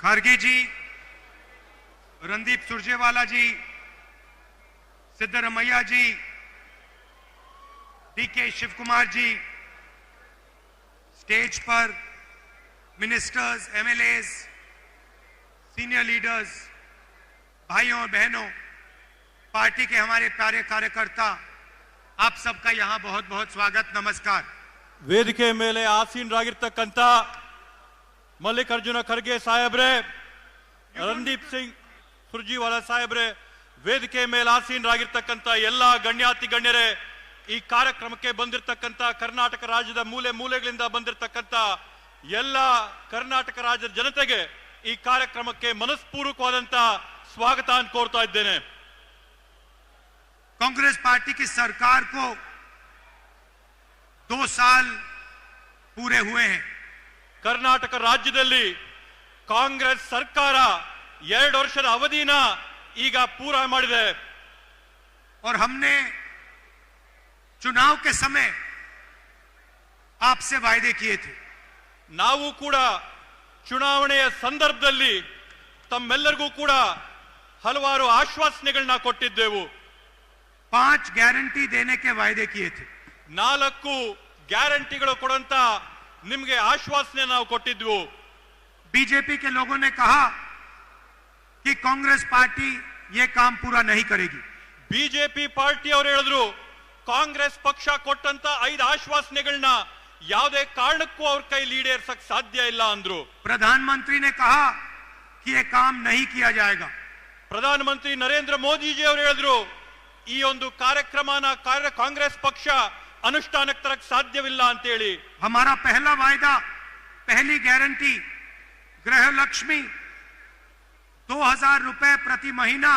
खारगे जी, रणदीप सुरजेवाला जी, सिद्धरमैया जी, DK Shiv Kumar ji, stage पर ministers, MLAs, senior leaders, भाइयों और बहनों, पार्टी के हमारे प्यारे कार्यकर्ता, आप सबका यहां बहुत बहुत स्वागत, नमस्कार। ವೇದಿಕೆ ಮೇಲೆ ಆಸೀನರಾಗಿರತಕ್ಕಂತ ಮಲ್ಲಿಕಾರ್ಜುನ ಖರ್ಗೆ ಸಾಹೇಬ್ರೆ, ರಣದೀಪ್ ಸಿಂಗ್ ಸುರ್ಜಿವಾಲಾ ಸಾಹೇಬ್ರೆ, ವೇದಿಕೆ ಮೇಲೆ ಆಸೀನರಾಗಿರತಕ್ಕಂತ ಎಲ್ಲಾ ಗಣ್ಯಾತಿ ಗಣ್ಯರೇ, ಈ ಕಾರ್ಯಕ್ರಮಕ್ಕೆ ಬಂದಿರತಕ್ಕಂತ ಕರ್ನಾಟಕ ರಾಜ್ಯದ ಮೂಲೆ ಮೂಲೆಗಳಿಂದ ಬಂದಿರತಕ್ಕಂತ ಎಲ್ಲ ಕರ್ನಾಟಕ ರಾಜ್ಯದ ಜನತೆಗೆ ಈ ಕಾರ್ಯಕ್ರಮಕ್ಕೆ ಮನಸ್ಪೂರ್ವಕವಾದಂತ स्वागत कोरता इದ್ದೇನೆ। कांग्रेस पार्टी की सरकार को 2 साल पूरे हुए हैं। कर्नाटक राज्यदल्ली कांग्रेस सरकार 2 ವರ್ಷದ ಅವಧಿನ ಈಗ पूरा ಮಾಡಿದೆ। और हमने चुनाव के समय आपसे वायदे किए थे। ನಾವು ಕೂಡ ಚುನಾವಣೆಯ ಸಂದರ್ಭದಲ್ಲಿ ತಮ್ಮೆಲ್ಲರಿಗೂ ಕೂಡ ಹಲವಾರು ಆಶ್ವಾಸನೆಗಳನ್ನ ಕೊಟ್ಟಿದ್ದೆವು। 5 ಗ್ಯಾರಂಟಿ देने के वायदे किए थे। 4 ಗ್ಯಾರಂಟಿಗಳು ಕೊಡಂತ ನಿಮಗೆ ಆಶ್ವಾಸನೆ ನಾವು ಕೊಟ್ಟಿದ್ವು। बीजेपी के लोगों ने कहा कि कांग्रेस पार्टी ये काम पूरा नहीं करेगी। ಬಿಜೆಪಿ ಪಾರ್ಟಿ ಅವರು ಹೇಳಿದ್ರು ಕಾಂಗ್ರೆಸ್ ಪಕ್ಷ ಕೊಟ್ಟಂತ 5 ಆಶ್ವಾಸನೆಗಳನ್ನ ಯಾವುದೇ ಕಾರಣಕ್ಕೂ ಅವ್ರ ಕೈಲಿ ಈಡೇರಿಸಕ್ಕೆ ಸಾಧ್ಯ ಇಲ್ಲ ಅಂದ್ರು। प्रधानमंत्री ने कहा कि ये काम नहीं किया जाएगा। ಪ್ರಧಾನಮಂತ್ರಿ ನರೇಂದ್ರ ಮೋದಿ ಜಿ ಅವರು ಹೇಳಿದ್ರು ಈ ಒಂದು ಕಾರ್ಯಕ್ರಮನ ಕಾಂಗ್ರೆಸ್ ಪಕ್ಷ ಅನುಷ್ಠಾನಕ್ಕೆ ತರಕ್ಕೆ ಸಾಧ್ಯವಿಲ್ಲ ಅಂತ ಹೇಳಿ। हमारा पहला वायदा, पहली गारंटी, गृह लक्ष्मी 2000 रुपए प्रति महीना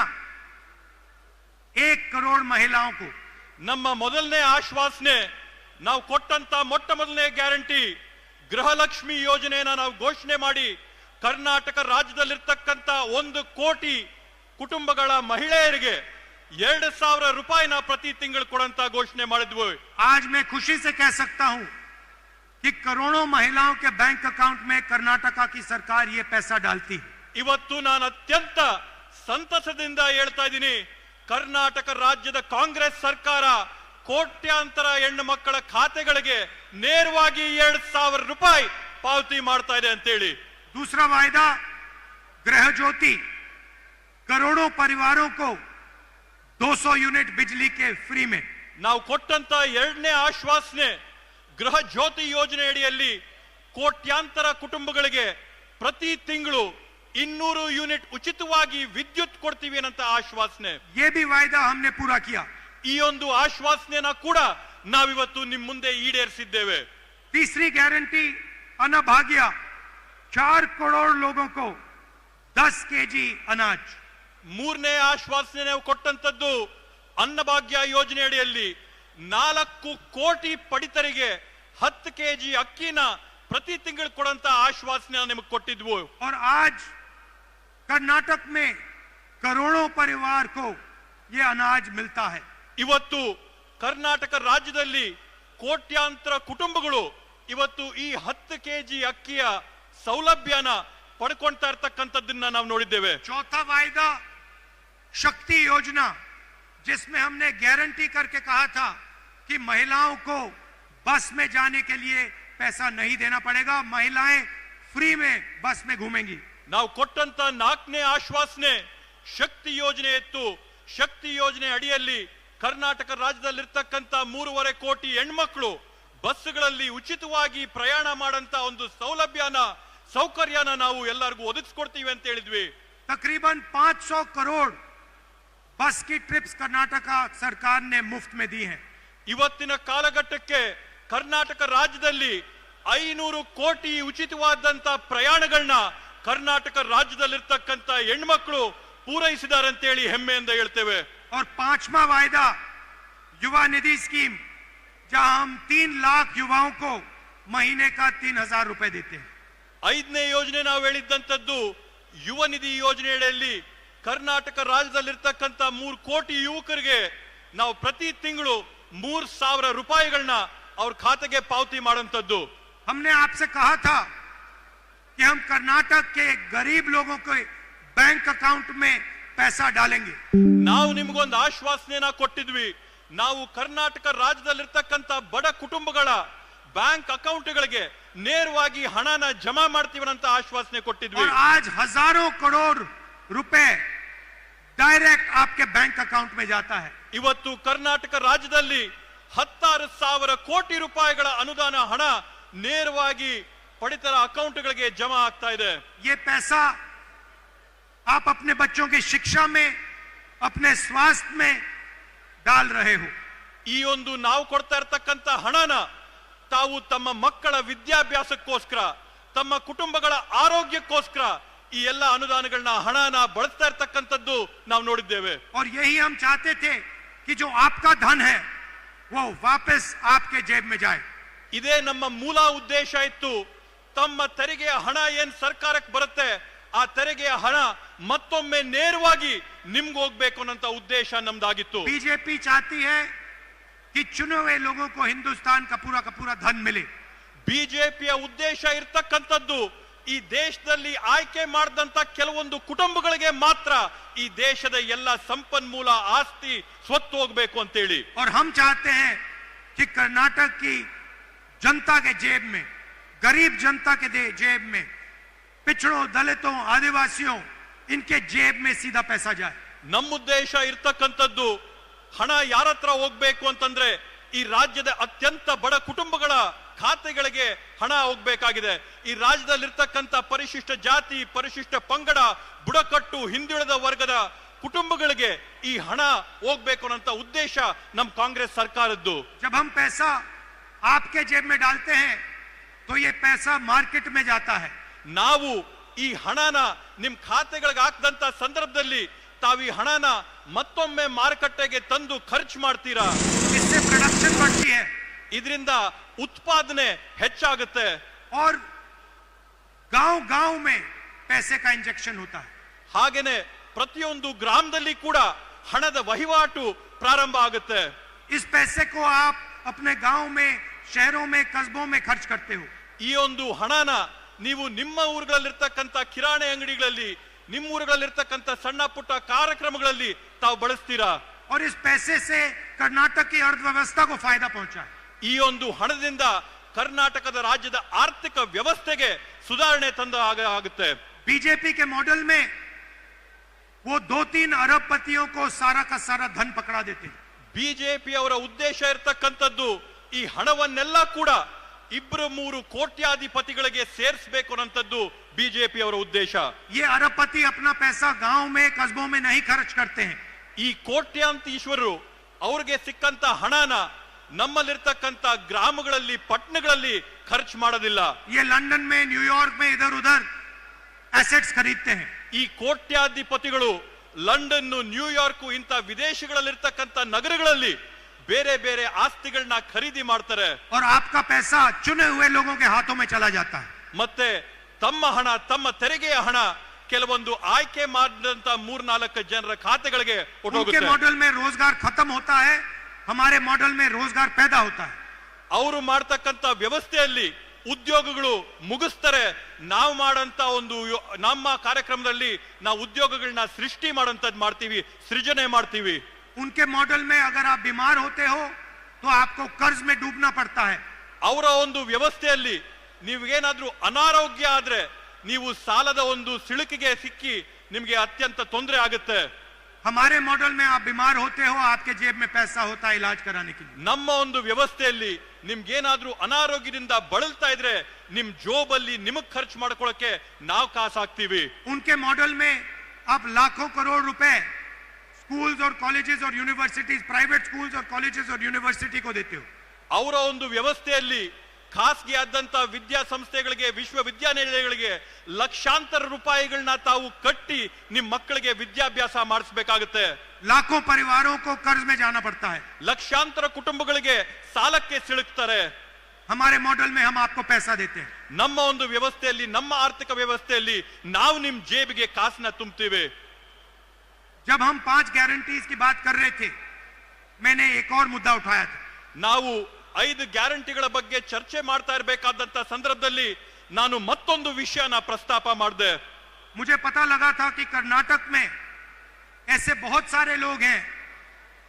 1 करोड़ महिलाओं को। ನಮ್ಮ ಮೊದಲನೇ ಆಶ್ವಾಸನೆ, ನಾವು ಕೊಟ್ಟಂತ ಮೊಟ್ಟ ಮೊದಲನೇ ಗ್ಯಾರಂಟಿ ಗೃಹಲಕ್ಷ್ಮಿ ಯೋಜನೆಯನ್ನ ನಾವು ಘೋಷಣೆ ಮಾಡಿ ಕರ್ನಾಟಕ ರಾಜ್ಯದಲ್ಲಿರ್ತಕ್ಕಂತ 1 ಕೋಟಿ ಕುಟುಂಬಗಳ ಮಹಿಳೆಯರಿಗೆ 2000 ರೂಪಾಯಿನ ಪ್ರತಿ ತಿಂಗಳು ಕೊಡಂತ ಘೋಷಣೆ ಮಾಡಿದ್ವು। आज मैं खुशी से कह सकता हूं कि करोड़ों महिलाओं के बैंक अकाउंट में कर्नाटका की सरकार ये पैसा डालती है। ಇವತ್ತು ನಾನು ಅತ್ಯಂತ ಸಂತಸದಿಂದ ಹೇಳ್ತಾ ಇದ್ದೀನಿ, ಕರ್ನಾಟಕ ರಾಜ್ಯದ ಕಾಂಗ್ರೆಸ್ ಸರ್ಕಾರ ಕೋಟ್ಯಾಂತರ ಹೆಣ್ಣು ಮಕ್ಕಳ ಖಾತೆಗಳಿಗೆ ನೇರವಾಗಿ 2000 ರೂಪಾಯಿ ಪಾವತಿ ಮಾಡ್ತಾ ಇದೆ ಅಂತ ಹೇಳಿ। दूसरा वायदा, गृह ज्योति, करोड़ों परिवारों को 200 यूनिट बिजली के फ्री में। ನಾವು ಕೊಟ್ಟಂತ ಎರಡನೇ ಆಶ್ವಾಸನೆ ಗೃಹ ಜ್ಯೋತಿ ಯೋಜನೆ ಅಡಿಯಲ್ಲಿ ಕೋಟ್ಯಾಂತರ ಕುಟುಂಬಗಳಿಗೆ ಪ್ರತಿ ತಿಂಗಳು 200 ಯೂನಿಟ್ ಉಚಿತವಾಗಿ ವಿದ್ಯುತ್ ಕೊಡ್ತೀವಿ ಅನ್ನಂತ ಆಶ್ವಾಸನೆ। ये भी वायदा हमने पूरा किया। ಈ ಒಂದು ಆಶ್ವಾಸನೆನ ಕೂಡ ನಾವಿವತ್ತು ನಿಮ್ಮ ಮುಂದೆ ಈಡೇರಿಸಿದ್ದೇವೆ। तीसरी गारंटी, अन्नभाग्य, 4 करोड़ लोगों को 10 केजी अनाज। ಮೂರನೇ ಆಶ್ವಾಸನೆ ನಾವು ಕೊಟ್ಟಂತದ್ದು ಅನ್ನಭಾಗ್ಯ ಯೋಜನೆ ಅಡಿಯಲ್ಲಿ 4 ಕೋಟಿ ಪಡಿತರಿಗೆ 10 ಕೆಜಿ ಅಕ್ಕಿನ ಪ್ರತಿ ತಿಂಗಳು ಕೊಡಂತ ಆಶ್ವಾಸನೆ ನಿಮಗೆ ಕೊಟ್ಟಿದ್ವು। और आज कर्नाटक में करोड़ों परिवार को ये अनाज मिलता है। ಇವತ್ತು ಕರ್ನಾಟಕ ರಾಜ್ಯದಲ್ಲಿ ಕೋಟ್ಯಾಂತರ ಕುಟುಂಬಗಳು ಇವತ್ತು ಈ 10 ಕೆಜಿ ಅಕ್ಕಿಯ ಸೌಲಭ್ಯನ ಪಡ್ಕೊಂತಾ ಇರತಕ್ಕಂತದ್ದನ್ನ ನಾವು ನೋಡಿದ್ದೇವೆ। चौथा वायदा, शक्ति योजना, जिसमें हमने गारंटी करके कहा था कि महिलाओं को बस में जाने के लिए पैसा नहीं देना पड़ेगा, महिलाएं फ्री में बस में घूमेंगी। ನಾವು ಕೊಟ್ಟಂತ 4ನೇ ಆಶ್ವಾಸನೆ ಶಕ್ತಿ ಯೋಜನೆ ಇತ್ತು। ಶಕ್ತಿ ಯೋಜನೆ ಅಡಿಯಲ್ಲಿ ಕರ್ನಾಟಕ ರಾಜ್ಯದಲ್ಲಿರ್ತಕ್ಕಂತ 3.5 ಕೋಟಿ ಹೆಣ್ಮಕ್ಳು ಬಸ್ಗಳಲ್ಲಿ ಉಚಿತವಾಗಿ ಪ್ರಯಾಣ ಮಾಡಂತ ಒಂದು ಸೌಕರ್ಯನ ನಾವು ಎಲ್ಲರಿಗೂ ಒದಗಿಸ್ಕೊಡ್ತೀವಿ ಅಂತ ಹೇಳಿದ್ವಿ। तकरीबन 500 करोड़ बस की ट्रिप्स कर्नाटक सरकार ने मुफ्त में दी हैं। ಇವತ್ತಿನ ಕಾಲಘಟ್ಟಕ್ಕೆ ಕರ್ನಾಟಕ ರಾಜ್ಯದಲ್ಲಿ 500 ಕೋಟಿ ಉಚಿತವಾದಂತ ಪ್ರಯಾಣಗಳನ್ನ ಕರ್ನಾಟಕ ರಾಜ್ಯದಲ್ಲಿರ್ತಕ್ಕಂತ ಹೆಣ್ಮಕ್ಳು ಪೂರೈಸಿದ್ದಾರೆ ಅಂತ ಹೇಳಿ ಹೆಮ್ಮೆಯಿಂದ ಹೇಳ್ತೇವೆ। और 5वां वायदा, युवा निधि स्कीम, जहां हम 3 लाख युवाओं को महीने का 3000 रुपए देते हैं। 5ನೇ ಯೋಜನೆ ನಾವು ಹೇಳಿದ್ದಂತದ್ದು ಯುವ ನಿಧಿ ಯೋಜನೆಯಲ್ಲಿ ಕರ್ನಾಟಕ ರಾಜ್ಯದಲ್ಲಿರ್ತಕ್ಕಂತ 3 ಕೋಟಿ ಯುವಕರಿಗೆ ನಾವು ಪ್ರತಿ ತಿಂಗಳು 3000 ರೂಪಾಯಿಗಳನ್ನ ಅವ್ರ ಖಾತೆಗೆ ಪಾವತಿ ಮಾಡುವಂತದ್ದು। हमने आपसे कहा था कि कि हम कर्नाटक के गरीब लोगों के बैंक अकाउंट में पैसा डालेंगे। ನಾವು ನಿಮಗೊಂದು ಆಶ್ವಾಸನೆಯನ್ನ ಕೊಟ್ಟಿದ್ವಿ. ನಾವು ಕರ್ನಾಟಕ ರಾಜ್ಯದಲ್ಲಿರ್ತಕ್ಕಂಥ ಬಡ ಕುಟುಂಬಗಳ ಬ್ಯಾಂಕ್ ಅಕೌಂಟ್ಗಳಿಗೆ ನೇರವಾಗಿ ಹಣನ ಜಮಾ ಮಾಡ್ತೀವನ್ನಂತ ಆಶ್ವಾಸನೆ ಕೊಟ್ಟಿದ್ವಿ. और आज हजारों करोड़ रुपए डायरेक्ट आपके बैंक अकाउंट में जाता है. ಇವತ್ತು ಕರ್ನಾಟಕ ರಾಜ್ಯದಲ್ಲಿ 16,000 ಕೋಟಿ ರೂಪಾಯಿಗಳ ಅನುದಾನ ಹಣ ನೇರವಾಗಿ ಪಡಿತರ ಅಕೌಂಟ್ಗಳಿಗೆ ಜಮಾ ಆಗ್ತಾ ಇದೆ. ये पैसा आप अपने बच्चों की शिक्षा में, अपने स्वास्थ्य में डाल रहे हो. ಈ ಒಂದು ನಾವು ಕೊಡ್ತಾ ಇರತಕ್ಕಂತ ಹಣನ ತಾವು ತಮ್ಮ ಮಕ್ಕಳ ವಿದ್ಯಾಭ್ಯಾಸಕ್ಕೋಸ್ಕರ, ತಮ್ಮ ಕುಟುಂಬಗಳ ಆರೋಗ್ಯಕ್ಕೋಸ್ಕರ ಈ ಎಲ್ಲ ಅನುದಾನಗಳನ್ನ ಹಣನ ಬಳಸ್ತಾ ಇರತಕ್ಕಂಥದ್ದು ನಾವು ನೋಡಿದ್ದೇವೆ. और यही हम चाहते थे कि जो आपका धन है वो वापस आपके जेब में जाए. ಇದೇ ನಮ್ಮ ಮೂಲ ಉದ್ದೇಶ ಇತ್ತು. ತಮ್ಮ ತೆರಿಗೆಯ ಹಣ ಏನ್ ಸರ್ಕಾರಕ್ಕೆ ಬರುತ್ತೆ, ಆ ತೆರಿಗೆಯ ಹಣ ಮತ್ತೊಮ್ಮೆ ನೇರವಾಗಿ ನಿಮ್ಗೆ ಹೋಗ್ಬೇಕು ಅನ್ನೋ ಉದ್ದೇಶ ನಮ್ದಾಗಿತ್ತು. बीजेपी चाहती है कि चुने हुए लोगों को हिंदुस्तान का पूरा धन मिले. ಬಿಜೆಪಿಯ ಉದ್ದೇಶ ಇರ್ತಕ್ಕಂಥದ್ದು ಈ ದೇಶದಲ್ಲಿ ಆಯ್ಕೆ ಮಾಡಿದಂತ ಕೆಲವೊಂದು ಕುಟುಂಬಗಳಿಗೆ ಮಾತ್ರ ಈ ದೇಶದ ಎಲ್ಲ ಸಂಪನ್ಮೂಲ ಆಸ್ತಿ ಸ್ವತ್ತು ಹೋಗ್ಬೇಕು ಅಂತೇಳಿ. और हम चाहते हैं कि कर्नाटक की जनता के जेब में, गरीब जनता के जेब में, पिछड़ों, दलितों, आदिवासियों, इनके जेब में सीधा पैसा जाए. ನಮ್ಮ ಉದ್ದೇಶ ಇರ್ತಕ್ಕಂಥದ್ದು ಹಣ ಯಾರ ಹತ್ರ ಹೋಗ್ಬೇಕು ಅಂತಂದ್ರೆ ಈ ರಾಜ್ಯದ ಅತ್ಯಂತ ಬಡ ಕುಟುಂಬಗಳ ಖಾತೆಗಳಿಗೆ ಹಣ ಹೋಗ್ಬೇಕಾಗಿದೆ. ಈ ರಾಜ್ಯದಲ್ಲಿರ್ತಕ್ಕಂಥ ಪರಿಶಿಷ್ಟ ಜಾತಿ, ಪರಿಶಿಷ್ಟ ಪಂಗಡ, ಬುಡಕಟ್ಟು, ಹಿಂದುಳಿದ ವರ್ಗದ ಕುಟುಂಬಗಳಿಗೆ ಈ ಹಣ ಹೋಗ್ಬೇಕು ಅನ್ನೋ ಉದ್ದೇಶ ನಮ್ಮ ಕಾಂಗ್ರೆಸ್ ಸರ್ಕಾರದ್ದು. जब हम पैसा आपके जेब में डालते हैं तो ये पैसा मार्केट में जाता है. ನಾವು ಈ ಹಣನ ನಿಮ್ ಖಾತೆಗಳಿಗೆ ಹಾಕದಂತ ಸಂದರ್ಭದಲ್ಲಿ ತಾವು ಈ ಹಣನ ಮತ್ತೊಮ್ಮೆ ಮಾರುಕಟ್ಟೆಗೆ ತಂದು ಖರ್ಚು ಮಾಡ್ತೀರಾ. इससे प्रोडक्शन बढ़ती है, ಇದರಿಂದ ಉತ್ಪಾದನೆ ಹೆಚ್ಚಾಗುತ್ತೆ. और गांव-गांव में पैसे का इंजेक्शन होता है. ಹಾಗೇನೆ ಪ್ರತಿಯೊಂದು ಗ್ರಾಮದಲ್ಲಿ ಕೂಡ ಹಣದ ವಹಿವಾಟು ಪ್ರಾರಂಭ ಆಗುತ್ತೆ. इस पैसे को आप अपने गांव में, शहरों में, कस्बों में खर्च करते हो. ಈ ಒಂದು ಹಣನ ನೀವು ನಿಮ್ಮ ಊರುಗಳಲ್ಲಿರ್ತಕ್ಕಂಥ ಕಿರಾಣಿ ಅಂಗಡಿಗಳಲ್ಲಿ, ನಿಮ್ಮ ಊರುಗಳಲ್ಲಿರ್ತಕ್ಕಂಥ ಸಣ್ಣ ಪುಟ್ಟ ಕಾರ್ಯಕ್ರಮಗಳಲ್ಲಿ ತಾವು ಬಳಸ್ತೀರಾ. और इस पैसे से कर्नाटक की अर्थव्यवस्था को फायदा पहुंचा है. ಈ ಒಂದು ಹಣದಿಂದ ಕರ್ನಾಟಕದ ರಾಜ್ಯದ ಆರ್ಥಿಕ ವ್ಯವಸ್ಥೆಗೆ ಸುಧಾರಣೆ ತಂದ ಆಗುತ್ತೆ. बीजेपी के मॉडल में वो 2-3 अरबपतियों को सारा का सारा धन पकड़ा देते हैं. ಬಿಜೆಪಿ ಅವರ ಉದ್ದೇಶ ಇರತಕ್ಕಂಥದ್ದು ಈ ಹಣವನ್ನೆಲ್ಲ ಕೂಡ 2-3 ಕೋಟ್ಯಾಧಿಪತಿಗಳಿಗೆ ಸೇರಿಸಬೇಕು ಅನ್ನೋಂಥದ್ದು ಬಿಜೆಪಿ ಅವರ ಉದ್ದೇಶ. ये अरबपति अपना पैसा गांव में, कस्बों में नहीं खर्च करते हैं. ಈ ಕೋಟ್ಯಾಂತೀಶ್ವರರು ಅವ್ರಿಗೆ ಸಿಕ್ಕಂತ ಹಣನ ನಮ್ಮಲ್ಲಿರ್ತಕ್ಕಂಥ ಗ್ರಾಮಗಳಲ್ಲಿ, ಪಟ್ಟಣಗಳಲ್ಲಿ ಖರ್ಚು ಮಾಡೋದಿಲ್ಲ. ये लंदन में, न्यूयॉर्क में इधर उधर एसेट्स खरीदते हैं. ಈ ಕೋಟ್ಯಾಧಿಪತಿಗಳು ಲಂಡನ್, ನ್ಯೂಯಾರ್ಕ್ ಇಂಥ ವಿದೇಶಗಳಲ್ಲಿರ್ತಕ್ಕಂಥ ನಗರಗಳಲ್ಲಿ ಬೇರೆ ಬೇರೆ ಆಸ್ತಿಗಳನ್ನ ಖರೀದಿ ಮಾಡ್ತಾರೆ. और आपका पैसा चुने हुए लोगों के हाथों में चला जाता है. ಮತ್ತೆ ತಮ್ಮ ಹಣ, ತಮ್ಮ ತೆರಿಗೆಯ ಹಣ ಕೆಲವೊಂದು ಆಯ್ಕೆ ಮಾಡಿದಂತ 3-4 ಜನರ ಖಾತೆಗಳಿಗೆ उनके ಹೊರಟೋಗುತ್ತೆ. मॉडल में रोजगार खत्म होता है, हमारे मॉडल में रोजगार पैदा होता है. ಅವರು ಮಾಡ್ತಕ್ಕಂಥ ವ್ಯವಸ್ಥೆಯಲ್ಲಿ ಉದ್ಯೋಗಗಳು ಮುಗಿಸ್ತಾರೆ. ನಾವು ಮಾಡಂತ ಒಂದು ನಮ್ಮ ಕಾರ್ಯಕ್ರಮದಲ್ಲಿ ನಾವು ಉದ್ಯೋಗಗಳನ್ನ ಸೃಷ್ಟಿ ಮಾಡೋಂಥದ್ದು ಮಾಡ್ತೀವಿ, ಸೃಜನೆ ಮಾಡ್ತೀವಿ. उनके मॉडल में अगर आप बीमार होते हो तो आपको कर्ज में डूबना पड़ता है. ಅವರ ಒಂದು ವ್ಯವಸ್ಥೆಯಲ್ಲಿ ನೀವೇನಾದ್ರೂ ಅನಾರೋಗ್ಯ ಆದ್ರೆ ನೀವು ಸಾಲದ ಒಂದು ಸಿಳುಕಿಗೆ ಸಿಕ್ಕಿ ನಿಮ್ಗೆ ಅತ್ಯಂತ ತೊಂದರೆ ಆಗುತ್ತೆ. हमारे मॉडल में आप बीमार होते हो, आपके जेब में पैसा होता है इलाज कराने के लिए. ನಮ್ಮ ಒಂದು ವ್ಯವಸ್ಥೆಯಲ್ಲಿ ನಿಮ್ಗೇನಾದ್ರೂ ಅನಾರೋಗ್ಯದಿಂದ ಬಳಲ್ತಾ ಇದ್ರೆ ನಿಮ್ ಜೋಬಲ್ಲಿ ನಿಮಗ್ ಖರ್ಚು ಮಾಡ್ಕೊಳ್ಳೋಕೆ ನಾವು ಕಾಸು ಹಾಕ್ತೀವಿ. उनके मॉडल में आप लाखों करोड़ रुपए स्कूल्स और कॉलेजेस और यूनिवर्सिटीज, प्राइवेट स्कूल्स और कॉलेजेस और यूनिवर्सिटी को देते हो. ಅವರ ಒಂದು ವ್ಯವಸ್ಥೆಯಲ್ಲಿ ಖಾಸಗಿ ಆದಂತ ವಿದ್ಯಾಸಂಸ್ಥೆಗಳಿಗೆ, ವಿಶ್ವವಿದ್ಯಾನಿಲಯಗಳಿಗೆ ಲಕ್ಷಾಂತರ ರೂಪಾಯಿಗಳನ್ನ ತಾವು ಕಟ್ಟಿ ನಿಮ್ ಮಕ್ಕಳಿಗೆ ವಿದ್ಯಾಭ್ಯಾಸ ಮಾಡಿಸಬೇಕಾಗುತ್ತೆ. लाखों परिवारों को कर्ज में जाना पड़ता है. ಲಕ್ಷಾಂತರ ಕುಟುಂಬಗಳಿಗೆ ಸಾಲಕ್ಕೆ ಸಿಲುಕ್ತಾರೆ. हमारे मॉडल में हम आपको पैसा देते हैं. ನಮ್ಮ ಒಂದು ವ್ಯವಸ್ಥೆಯಲ್ಲಿ, ನಮ್ಮ ಆರ್ಥಿಕ ವ್ಯವಸ್ಥೆಯಲ್ಲಿ ನಾವು ನಿಮ್ ಜೇಬಿಗೆ ಕಾಸನ್ನ ತುಂಬ್ತೀವಿ. जब हम 5 गारंटीज की बात कर रहे थे, मैंने एक और मुद्दा उठाया था. ನಾವು 5 ಗ್ಯಾರಂಟಿಗಳ ಬಗ್ಗೆ ಚರ್ಚೆ ಮಾಡ್ತಾ ಇರಬೇಕಾದಂತ ಸಂದರ್ಭದಲ್ಲಿ ನಾನು ಮತ್ತೊಂದು ವಿಷಯನ ಪ್ರಸ್ತಾಪ ಮಾಡಿದೆ. मुझे पता लगा था कि कर्नाटक में ऐसे बहुत सारे लोग हैं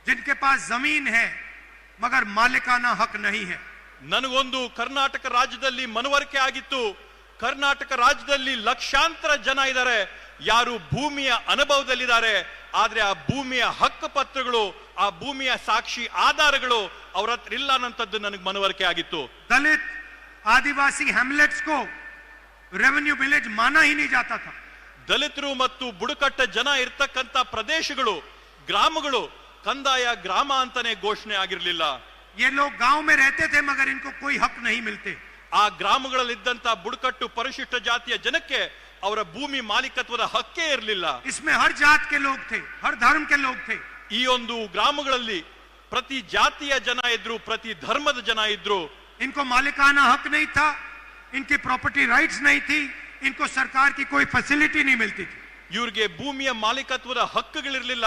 जिनके पास जमीन है मगर मालिकाना हक नहीं है. ನನಗೊಂದು ಕರ್ನಾಟಕ ರಾಜ್ಯದಲ್ಲಿ ಮನವರಿಕೆ ಆಗಿತ್ತು. ಕರ್ನಾಟಕ ರಾಜ್ಯದಲ್ಲಿ ಲಕ್ಷಾಂತರ ಜನ ಇದ್ದಾರೆ, ಯಾರು ಭೂಮಿಯ ಅನುಭವದಲ್ಲಿದ್ದಾರೆ, ಆದ್ರೆ ಆ ಭೂಮಿಯ ಹಕ್ಕು ಪತ್ರಗಳು, ಆ ಭೂಮಿಯ ಸಾಕ್ಷಿ ಆಧಾರಗಳು ಅವರ ಹತ್ರ ಇಲ್ಲ ಅನ್ನೋಂಥದ್ದು ನನಗೆ ಮನವರಿಕೆ ಆಗಿತ್ತು. दलित आदिवासी हैमलेट्स को रेवेन्यू विलेज माना ही नहीं जाता था. ದಲಿತರು ಮತ್ತು ಬುಡಕಟ್ಟ ಜನ ಇರ್ತಕ್ಕಂಥ ಪ್ರದೇಶಗಳು, ಗ್ರಾಮಗಳು ಕಂದಾಯ ಗ್ರಾಮ ಅಂತಾನೆ ಘೋಷಣೆ ಆಗಿರಲಿಲ್ಲ. ये लोग गांव में रहते थे मगर इनको कोई हक नहीं मिलते. ಆ ಗ್ರಾಮಗಳಲ್ಲಿದ್ದಂತ ಬುಡಕಟ್ಟು ಪರಿಶಿಷ್ಟ ಜಾತಿಯ ಜನಕ್ಕೆ ಅವರ ಭೂಮಿ ಮಾಲೀಕತ್ವದ ಹಕ್ಕೇ ಇರಲಿಲ್ಲ. इसमें हर जात के लोग थे, हर धर्म के लोग थे. ಈ ಒಂದು ಗ್ರಾಮಗಳಲ್ಲಿ ಪ್ರತಿ ಜಾತಿಯ ಜನ ಇದ್ರು, ಪ್ರತಿ ಧರ್ಮದ ಜನ ಇದ್ರು. इनको मालिकाना हक नहीं था, इनकी प्रॉपर्टी राइट्स नहीं थी, इनको सरकार की कोई फैसिलिटी नहीं मिलती थी. ಇವ್ರಿಗೆ ಭೂಮಿಯ ಮಾಲೀಕತ್ವದ ಹಕ್ಕುಗಳಿರ್ಲಿಲ್ಲ,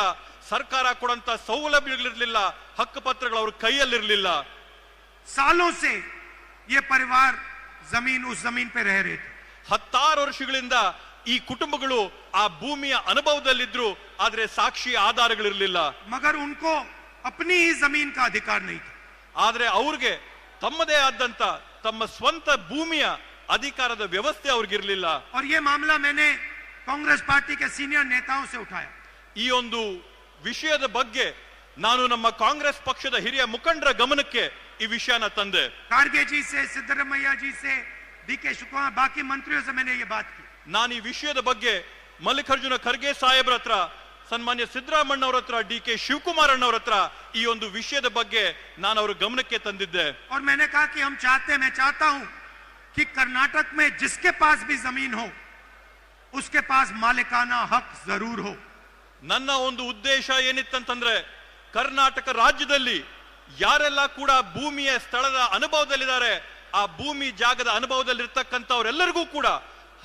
ಸರ್ಕಾರ ಕೊಡಂತ ಸೌಲಭ್ಯಗಳಿರ್ಲಿಲ್ಲ, ಹಕ್ಕು ಪತ್ರಗಳು ಅವ್ರ ಕೈಯಲ್ಲಿರ್ಲಿಲ್ಲ. सालों से ये परिवार जमीन उस जमीन पे रह रहे थे. 10 ವರ್ಷಗಳಿಂದ ಈ ಕುಟುಂಬಗಳು ಆ ಭೂಮಿಯ ಅನುಭವದಲ್ಲಿದ್ರು, ಆದ್ರೆ ಸಾಕ್ಷಿ ಆಧಾರಗಳಿರ್ಲಿಲ್ಲ. मगर उनको अपनी ही जमीन का अधिकार नहीं था. ಆದ್ರೆ ಅವ್ರಿಗೆ ತಮ್ಮದೇ ಆದಂತ ತಮ್ಮ ಸ್ವಂತ ಭೂಮಿಯ ಅಧಿಕಾರದ ವ್ಯವಸ್ಥೆ ಅವ್ರಿಗಿರ್ಲಿಲ್ಲ. और ये मामला मैंने कांग्रेस पार्टी के सीनियर नेताओं से उठाया. ಈ ಒಂದು ವಿಷಯದ ಬಗ್ಗೆ ನಾನು ನಮ್ಮ ಕಾಂಗ್ರೆಸ್ ಪಕ್ಷದ ಹಿರಿಯ ಮುಖಂಡರ ಗಮನಕ್ಕೆ ಈ ವಿಷಯನ ತಂದೆ. खारगे जी से, सिद्धरामैया जी से, डीके शिवकुमार, बाकी मंत्रियों से मैंने ये बात की. ನಾನು ಈ ವಿಷಯದ ಬಗ್ಗೆ ಮಲ್ಲಿಕಾರ್ಜುನ ಖರ್ಗೆ ಸಾಹೇಬ್ರ ಹತ್ರ, ಸನ್ಮಾನ್ಯ ಸಿದ್ದರಾಮಣ್ಣವ್ರ ಹತ್ರ, ಡಿ.ಕೆ. ಶಿವಕುಮಾರ್ ಅಣ್ಣವ್ರ ಹತ್ರ ಈ ಒಂದು ವಿಷಯದ ಬಗ್ಗೆ ನಾನು ಅವ್ರ ಗಮನಕ್ಕೆ ತಂದಿದ್ದೆ. और मैंने कहा कि मैं चाहता हूं कि कर्नाटक में जिसके पास भी जमीन हो उसके पास मालिकाना हक जरूर हो. ನನ್ನ ಒಂದು ಉದ್ದೇಶ ಏನಿತ್ತಂತಂದ್ರೆ, ಕರ್ನಾಟಕ ರಾಜ್ಯದಲ್ಲಿ ಯಾರೆಲ್ಲ ಕೂಡ ಭೂಮಿಯ ಸ್ಥಳದ ಅನುಭವದಲ್ಲಿದ್ದಾರೆ, ಆ ಭೂಮಿ ಜಾಗದ ಅನುಭವದಲ್ಲಿರ್ತಕ್ಕಂಥವರೆಲ್ಲರಿಗೂ ಕೂಡ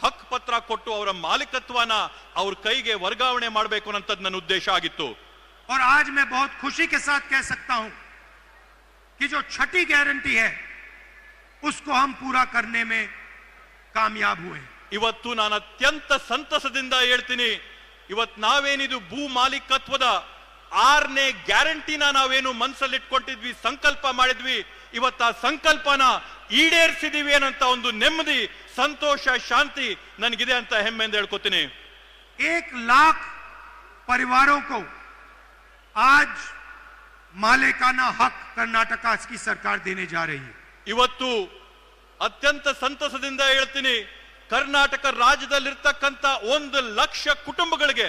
ಹಕ್ ಪತ್ರ ಕೊಟ್ಟು ಅವರ ಮಾಲೀಕತ್ವನ ಅವ್ರ ಕೈಗೆ ವರ್ಗಾವಣೆ ಮಾಡಬೇಕು ಅನ್ನೋದು ನನ್ನ ಉದ್ದೇಶ ಆಗಿತ್ತು. और आज मैं बहुत खुशी के साथ कह सकता हूं कि जो छठी गारंटी है उसको हम पूरा करने में कामयाब हुए. ಇವತ್ತು ನಾನು ಅತ್ಯಂತ ಸಂತಸದಿಂದ ಹೇಳ್ತೀನಿ, ಇವತ್ತು ನಾವೇನಿದು ಭೂ ಮಾಲೀಕತ್ವದ 6ನೇ ಗ್ಯಾರಂಟಿನ ನಾವೇನು ಮನಸ್ಸಲ್ಲಿಟ್ಕೊಂಡಿದ್ವಿ, ಸಂಕಲ್ಪ ಮಾಡಿದ್ವಿ, ಇವತ್ತು ಆ ಸಂಕಲ್ಪನ ಈಡೇರಿಸಿದೀವಿ ಅನ್ನಂತ ಒಂದು ನೆಮ್ಮದಿ, ಸಂತೋಷ, ಶಾಂತಿ ನನಗಿದೆ ಅಂತ ಹೆಮ್ಮೆಯಿಂದ ಹೇಳ್ಕೊತೀನಿ. 1 लाख परिवारों को आज मालिकाना हक कर्नाटक की सरकार देने जा रही है. ಇವತ್ತು ಅತ್ಯಂತ ಸಂತಸದಿಂದ ಹೇಳ್ತೀನಿ, ಕರ್ನಾಟಕ ರಾಜ್ಯದಲ್ಲಿರ್ತಕ್ಕಂಥ 1 ಲಕ್ಷ ಕುಟುಂಬಗಳಿಗೆ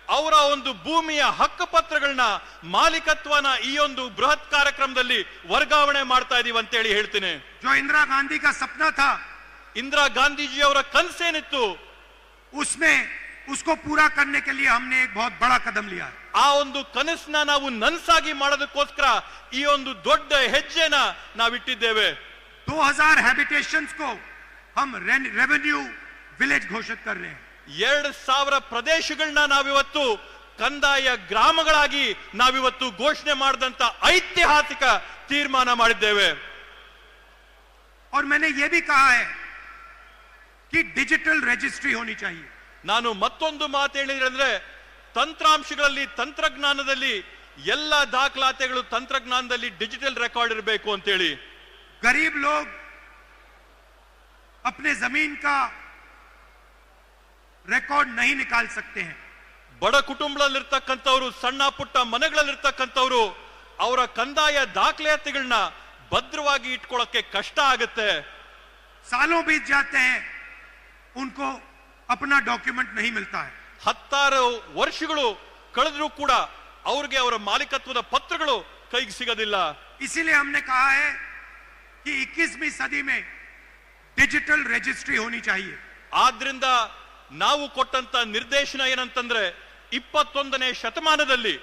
ಅವರ ಒಂದು ಭೂಮಿಯ ಹಕ್ಕು ಪತ್ರಗಳನ್ನ, ಮಾಲೀಕತ್ವನ ಈ ಒಂದು ಬೃಹತ್ ಕಾರ್ಯಕ್ರಮದಲ್ಲಿ ವರ್ಗಾವಣೆ ಮಾಡ್ತಾ ಇದೀವಿ ಅಂತ ಹೇಳಿ ಹೇಳ್ತೀನಿ. जो इंदिरा गांधी का सपना था, ಇಂದಿರಾ ಗಾಂಧೀಜಿ ಅವರ ಕನಸೇನಿತ್ತು, उसमें उसको पूरा करने के लिए हमने एक बहुत बड़ा कदम लिया है. ಆ ಒಂದು ಕನಸನ್ನ ನಾವು ನನಸಾಗಿ ಮಾಡೋದಕ್ಕೋಸ್ಕರ ಈ ಒಂದು ದೊಡ್ಡ ಹೆಜ್ಜೆನ ನಾವಿಟ್ಟಿದ್ದೇವೆ. 2000 हैबिटेशंस को हम रेवेन्यू विलेज घोषित कर रहे हैं. 2000 ಪ್ರದೇಶಗಳನ್ನ ನಾವಿವತ್ತು ಕಂದಾಯ ಗ್ರಾಮಗಳಾಗಿ ನಾವಿವತ್ತು ಘೋಷಣೆ ಮಾಡಿದಂತ ಐತಿಹಾಸಿಕ ತೀರ್ಮಾನ ಮಾಡಿದ್ದೇವೆ. और मैंने ये भी कहा है कि डिजिटल रजिस्ट्री होनी चाहिए. ನಾನು ಮತ್ತೊಂದು ಮಾತು ಹೇಳಿದ್ರೆ, ತಂತ್ರಾಂಶಗಳಲ್ಲಿ, ತಂತ್ರಜ್ಞಾನದಲ್ಲಿ ಎಲ್ಲ ದಾಖಲಾತಿಗಳು ತಂತ್ರಜ್ಞಾನದಲ್ಲಿ ಡಿಜಿಟಲ್ ರೆಕಾರ್ಡ್ ಇರಬೇಕು ಅಂತ ಹೇಳಿ. गरीब लोग अपने जमीन का रिकॉर्ड नहीं निकाल सकते हैं. ಬಡ ಕುಟುಂಬದಲ್ಲಿರ್ತಕ್ಕಂಥವ್ರು, ಸಣ್ಣ ಪುಟ್ಟ ಮನೆಗಳಲ್ಲಿರ್ತಕ್ಕಂಥವ್ರು ಅವರ ಕಂದಾಯ ದಾಖಲಾತಿಗಳನ್ನ ಭದ್ರವಾಗಿ ಇಟ್ಕೊಳ್ಳೋಕೆ ಕಷ್ಟ ಆಗುತ್ತೆ. सालों बीत जाते हैं, उनको अपना डॉक्यूमेंट नहीं मिलता है. 16 ವರ್ಷಗಳು ಕಳೆದ್ರೂ ಕೂಡ ಅವ್ರಿಗೆ ಅವರ ಮಾಲೀಕತ್ವದ ಪತ್ರಗಳು ಕೈಗೆ ಸಿಗೋದಿಲ್ಲ. इसीलिए हमने कहा है कि 21वीं सदी में डिजिटल रजिस्ट्री होनी चाहिए. ಆದ್ರಿಂದ ನಾವು ಕೊಟ್ಟಂತ ನಿರ್ದೇಶನ ಏನಂತಂದ್ರೆ, 21ನೇ ಶತಮಾನದಲ್ಲಿ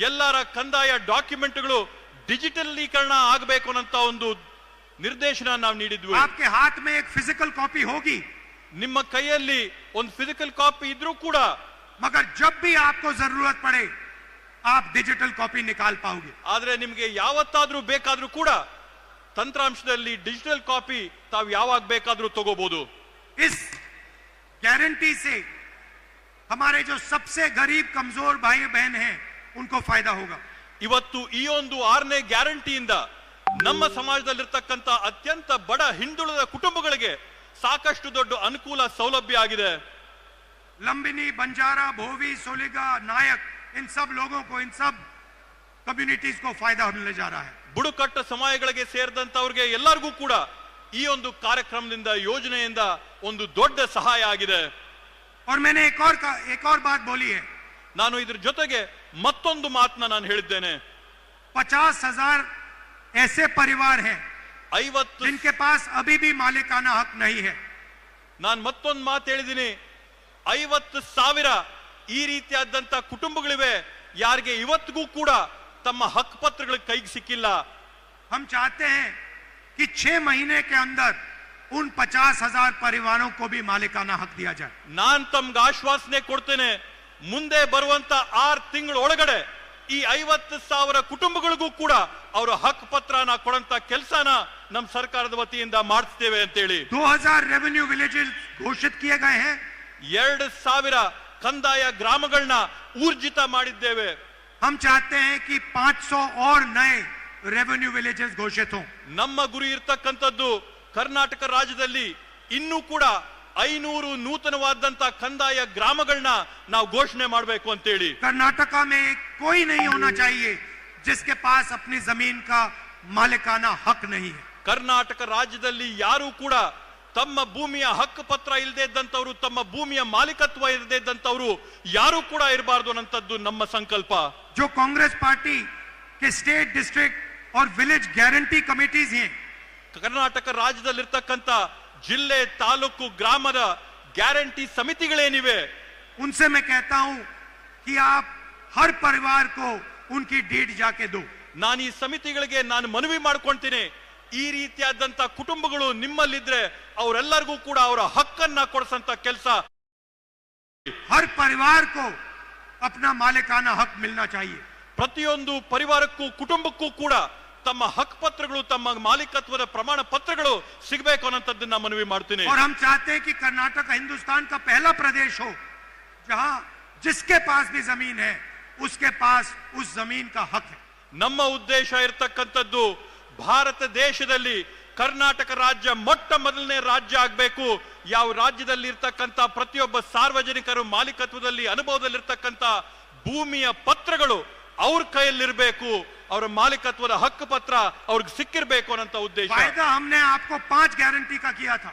ಎಲ್ಲರ ಕಂದಾಯ ಡಾಕ್ಯುಮೆಂಟ್ಗಳು ಡಿಜಿಟಲೀಕರಣ ಆಗಬೇಕು ಅನ್ನೋ ಒಂದು ನಿರ್ದೇಶನ ನಾವು ನೀಡಿದ್ವಿ. आपके हाथ में एक फिजिकल कॉपी होगी, ನಿಮ್ಮ ಕೈಯಲ್ಲಿ ಒಂದು ಫಿಸಿಕಲ್ ಕಾಪಿ ಇದ್ರೂ ಕೂಡ, मगर जब भी आपको जरूरत पड़े आप डिजिटल कॉपी निकाल पाओगे. ಆದ್ರೆ ನಿಮಗೆ ಯಾವತ್ತಾದ್ರೂ ಬೇಕಾದ್ರೂ ಕೂಡ ತಂತ್ರಾಂಶದಲ್ಲಿ ಡಿಜಿಟಲ್ ಕಾಪಿ ತಾವು ಯಾವಾಗ ಬೇಕಾದ್ರೂ ತಗೋಬಹುದು. इस गारंटी से हमारे जो सबसे गरीब कमजोर भाई बहन हैं उनको फायदा होगा। ಇವತ್ತು ಈ ಒಂದು 6ನೇ ಗ್ಯಾರಂಟಿಯಿಂದ ನಮ್ಮ ಸಮಾಜದಲ್ಲಿರ್ತಕ್ಕಂಥ ಅತ್ಯಂತ ಬಡ ಹಿಂದುಳಿದ ಕುಟುಂಬಗಳಿಗೆ ಸಾಕಷ್ಟು ದೊಡ್ಡ ಅನುಕೂಲ ಸೌಲಭ್ಯ ಆಗಿದೆ। लंबिनी, बंजारा, भोवी, सोलिगा, नायक, इन सब लोगों को, इन सब कम्युनिटीज को फायदा मिलने जा रहा है। ಬುಡಕಟ್ಟು ಸಮುದಾಯಗಳಿಗೆ ಸೇರಿದಂತವರಿಗೆ ಎಲ್ಲರಿಗೂ ಕೂಡ ಈ ಒಂದು ಕಾರ್ಯಕ್ರಮದಿಂದ ಯೋಜನೆಯಿಂದ ಒಂದು ದೊಡ್ಡ ಸಹಾಯ ಆಗಿದೆ। और मैंने एक और बात बोली है। ನಾನು ಇದರ ಜೊತೆಗೆ ಮತ್ತೊಂದು ಮಾತನ್ನ ನಾನು ಹೇಳಿದ್ದೇನೆ। 50,000 ऐसे परिवार हैं 50 जिनके पास अभी भी मालिकाना हक नहीं है। ನಾನು ಮತ್ತೊಂದು ಮಾತು ಹೇಳಿದ್ದೀನಿ, 50,000 ಈ ರೀತಿಯಾದಂತ ಕುಟುಂಬಗಳಿವೆ ಯಾರಿಗೆ ಇವತ್ತಿಗೂ ಕೂಡ ತಮ್ಮ ಹಕ್ಕು ಪತ್ರಗಳ ಕೈಗೆ ಸಿಕ್ಕಿಲ್ಲ। हम चाहते हैं कि 6 महीने के अंदर उन 50,000 परिवारों को भी मालिकाना हक दिया जाए। ನಾನು ತಮ್ಗೆ ಆಶ್ವಾಸನೆ ಕೊಡ್ತೇನೆ, ಮುಂದೆ ಬರುವಂತ 6 ತಿಂಗಳ ಒಳಗಡೆ ಈ 50,000 ಕುಟುಂಬಗಳಿಗೂ ಕೂಡ ಅವರ ಹಕ್ಕು ಪತ್ರನ ಕೊಡಂತ ಕೆಲಸನ ನಮ್ಮ ಸರ್ಕಾರದ ವತಿಯಿಂದ ಮಾಡಿಸ್ತೇವೆ ಅಂತ ಹೇಳಿ 2000 रेवेन्यू विलेजेस घोषित किए गए हैं। 2,000 ಕಂದಾಯ ಗ್ರಾಮಗಳನ್ನ ಊರ್ಜಿತ ಮಾಡಿದ್ದೇವೆ। हम चाहते हैं कि 500 और नए रेवेन्यू विलेजेस घोषित हों। ನಮ್ಮ ಗುರಿ ಇರತಕ್ಕಂತದ್ದು ಕರ್ನಾಟಕ ರಾಜ್ಯದಲ್ಲಿ ಇನ್ನೂ ಕೂಡ 500 ನೂತನವಾದಂತ ಕಂದಾಯ ಗ್ರಾಮಗಳನ್ನ ನಾವು ಘೋಷಣೆ ಮಾಡಬೇಕು ಅಂತ ಹೇಳಿ। कर्नाटका में कोई नहीं होना चाहिए जिसके पास अपनी जमीन का मालिकाना हक नहीं है। ಕರ್ನಾಟಕ ರಾಜ್ಯದಲ್ಲಿ ಯಾರು ಕೂಡ ತಮ್ಮ ಭೂಮಿಯ ಹಕ್ಕು ಪತ್ರ ಇಲ್ಲದೆ ಇದ್ದಂತವರು, ತಮ್ಮ ಭೂಮಿಯ ಮಾಲೀಕತ್ವ ಇಲ್ಲದೆ ಇದ್ದಂತವರು ಯಾರು ಕೂಡ ಇರಬಾರದು ಅನ್ನಂತದ್ದು ನಮ್ಮ ಸಂಕಲ್ಪ। जो कांग्रेस पार्टी के स्टेट, डिस्ट्रिक्ट और विलेज गारंटी कमिटीज हैं, ಕರ್ನಾಟಕ ರಾಜ್ಯದಲ್ಲಿರ್ತಕ್ಕಂಥ ಜಿಲ್ಲೆ, ತಾಲೂಕು, ಗ್ರಾಮದ ಗ್ಯಾರಂಟಿ ಸಮಿತಿಗಳೇನಿವೆ उनसे मैं कहता हूं कि आप हर परिवार को उनकी डीड जाके दो। ನಾನು ಈ ಸಮಿತಿಗಳಿಗೆ ನಾನು ಮನವಿ ಮಾಡ್ಕೊಂತೀನಿ, ಈ ರೀತಿಯಾದಂತ ಕುಟುಂಬಗಳು ನಿಮ್ಮಲ್ಲಿದ್ರೆ ಅವರೆಲ್ಲರಿಗೂ ಕೂಡ ಅವರ ಹಕ್ಕನ್ನ ಕೊಡಿಸಂತ ಕೆಲಸ। हर परिवार को अपना मालिकाना हक मिलना चाहिए। ಪ್ರತಿಯೊಂದು ಪರಿವಾರಕ್ಕೂ ಕುಟುಂಬಕ್ಕೂ ಕೂಡ ತಮ್ಮ ಹಕ್ಕು ಪತ್ರಗಳು, ತಮ್ಮ ಮಾಲೀಕತ್ವದ ಪ್ರಮಾಣ ಪತ್ರಗಳು ಸಿಗಬೇಕು ಅನ್ನೋಂಥದ್ದನ್ನ ಮನವಿ ಮಾಡ್ತೀನಿ। और हम चाहते हैं कि कर्नाटक हिंदुस्तान का पहला प्रदेश हो जहां जिसके पास भी जमीन है उसके पास उस जमीन का हक है। ನಮ್ಮ ಉದ್ದೇಶ ಇರತಕ್ಕಂಥದ್ದು ಭಾರತ ದೇಶದಲ್ಲಿ ಕರ್ನಾಟಕ ರಾಜ್ಯ ಮೊಟ್ಟ ಮೊದಲನೇ ರಾಜ್ಯ ಆಗಬೇಕು, ಯಾವ ರಾಜ್ಯದಲ್ಲಿ ಇರ್ತಕ್ಕಂಥ ಪ್ರತಿಯೊಬ್ಬ ಸಾರ್ವಜನಿಕರು ಮಾಲೀಕತ್ವದಲ್ಲಿ ಅನುಭವದಲ್ಲಿರ್ತಕ್ಕಂಥ ಭೂಮಿಯ ಪತ್ರಗಳು ಅವ್ರ ಕೈಯಲ್ಲಿರಬೇಕು, ಅವರ ಮಾಲೀಕತ್ವದ ಹಕ್ಕು ಪತ್ರ ಅವ್ರಿಗೆ ಸಿಕ್ಕಿರ್ಬೇಕು ಅನ್ನೋ ಉದ್ದೇಶ। वायदा हमने आपको 5 गारंटी का किया था,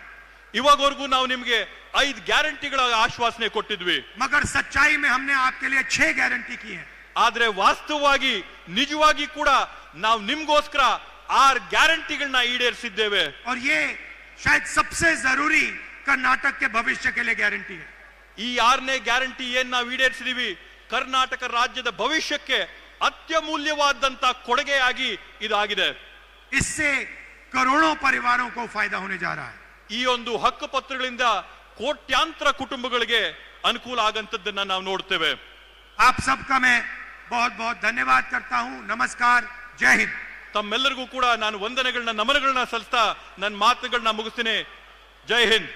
ಇವಾಗವರೆಗೂ ನಾವು ನಿಮಗೆ 5 ಗ್ಯಾರಂಟಿಗಳ ಆಶ್ವಾಸನೆ ಕೊಟ್ಟಿದ್ವಿ, मगर सच्चाई में हमने आपके लिए 6 गारंटी की है। ಆದ್ರೆ ವಾಸ್ತವವಾಗಿ ನಿಜವಾಗಿ ಕೂಡ ನಾವು ನಿಮ್ಗೋಸ್ಕರ 6 ಗ್ಯಾರಂಟಿಗಳನ್ನ ಈಡೇರಿಸಿದ್ದೇವೆ। और ये शायद सबसे जरूरी कर्नाटक के भविष्य के लिए गारंटी है। ಈ 6ನೇ ಗ್ಯಾರಂಟಿ ಏನ್ ನಾವು ಈಡೇರಿಸಿದೀವಿ ಕರ್ನಾಟಕ ರಾಜ್ಯದ ಭವಿಷ್ಯಕ್ಕೆ ಅತ್ಯಮೂಲ್ಯವಾದಂತ ಕೊಡುಗೆಯಾಗಿ ಇದಾಗಿದೆ। इससे करोड़ों परिवारों को फायदा होने जा रहा है। ಈ ಒಂದು ಹಕ್ಕು ಪತ್ರಗಳಿಂದ ಕೋಟ್ಯಾಂತರ ಕುಟುಂಬಗಳಿಗೆ ಅನುಕೂಲ ಆಗಂತದ್ದನ್ನ ನಾವು ನೋಡ್ತೇವೆ। आप सबका मैं बहुत बहुत धन्यवाद करता हूं। नमस्कार, जय हिंद। ತಮ್ಮೆಲ್ಲರಿಗೂ ಕೂಡ ನಾನು ವಂದನೆಗಳನ್ನ, ನಮನಗಳನ್ನ ಸಲ್ಲಿಸ್ತಾ ನನ್ನ ಮಾತುಗಳನ್ನ ಮುಗಿಸ್ತೀನಿ। ಜೈ ಹಿಂದ್।